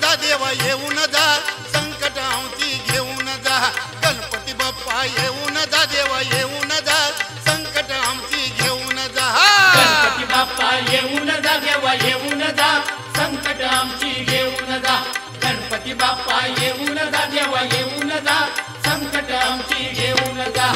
जा देवा येऊन जा संकट आमची घेऊन जा गणपती बाप्पा येऊन जा देवा येऊन जा संकट आमची घेऊन जा गणपती बाप्पा येऊन जा देवा येऊन जा संकट आमची घेऊन जा गणपती बाप्पा येऊन जा देवा येऊन जा संकट आमची घेऊन जा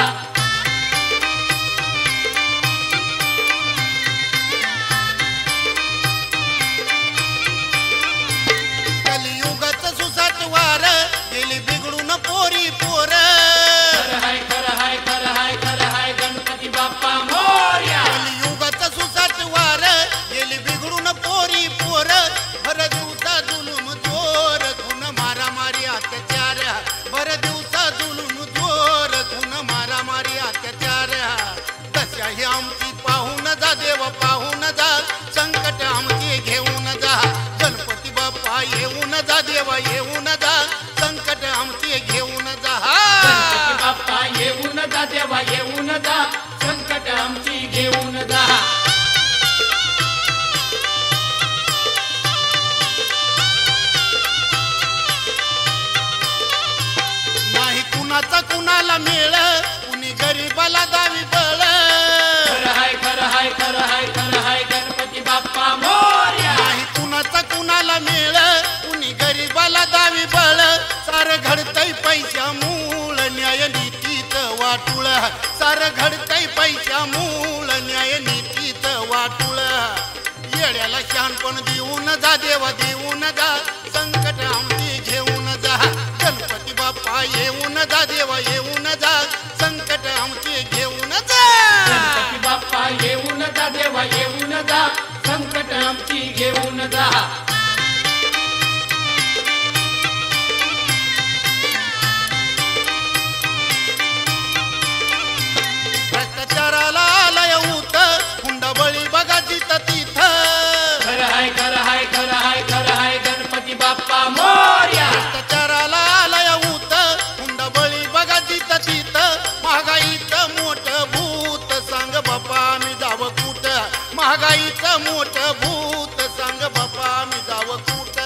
कलियुगाचं सुसाट वार गेली बिघडून पोरी पोर खर हाय गणपती बाप्पा मोरया कलियुगाचं सुसाट वार गेली बिघडून पोरी पोर भर दिवसा जुलूम जोर खून मारामारी अत्याचार भर दिवसा जुलूम जोर खून मारामारी अत्याचार दशाही आमची पाहून जा देव पाहून जा संकट आमची घेऊन जा गणपती बाप्पा येऊन जा देवा येऊन जा संकट आमची घेऊन जा गणपती बाप्पा येऊन जा देवा येऊन जा संकट आमची घेऊन जा नाही कुणाचा कुणाला मेळ कुणी गरीबाला दावी बळ खर हाय गणपती बाप्पा मोरया नाही कुणाचा कुणाला मेळ कुणी गरीबाला दावी बळ सार घडतय पैशा मूळ न्याय नीतीत वाटुळ सार घडतय पैशा मूळ न्याय नीतीत वाटुळ येड्याला शहाणपण देऊन जा देवा देऊन जा संकट आमची घेऊन जा गणपती बाप्पा येऊन जा देवा येऊन जा संकट आमची घेऊन जा गणपती बाप्पा येऊन जा देवा येऊन जा संकट आमची घेऊन जा भ्रष्टाचाराला आलय होत हुंडाबळी बघा जिथं तिथं खर हाय गणपती बाप्पा मोरया भ्रष्टाचाराला आलय होत हुंडाबळी बघा जिथं तिथं महागाईचं मोठं भूत सांग बाप्पा आम्ही जावं कुठ महागाईचं मोठं भूत सांग बाप्पा आम्ही जावं कुठ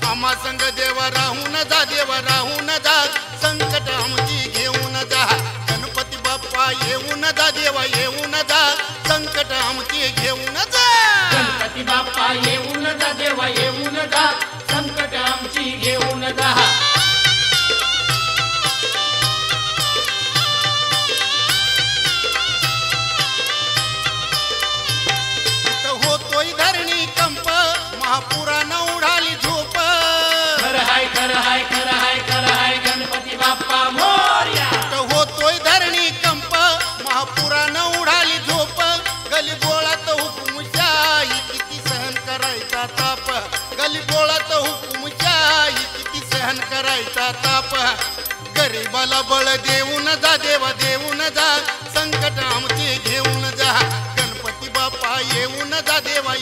आम्हा संग देवा राहून जा देवा राहून जा संकट आमची घेऊन जा गणपती बाप्पा येऊन जा देवा येऊन जा संकट आमची घेऊन जा गणपती बाप्पा येऊन जा देवा येऊन जा संकट आमची घेऊन जा होतोय धरणी कंप महापुरानं उडाली झोप खर हाय गणपती बाप्पा मोरया होतोय धरणी कंप महापुरानं उडाली झोप गलीबोळात हुकुमशाही किती सहन करायचा ताप गलीबोळात हुकुमशाही किती सहन करायचा ताप गरीबाला बळ देऊन जा देवा देऊन जा संकट आमची घेऊन जा गणपती बाप्पा येऊन जा देवा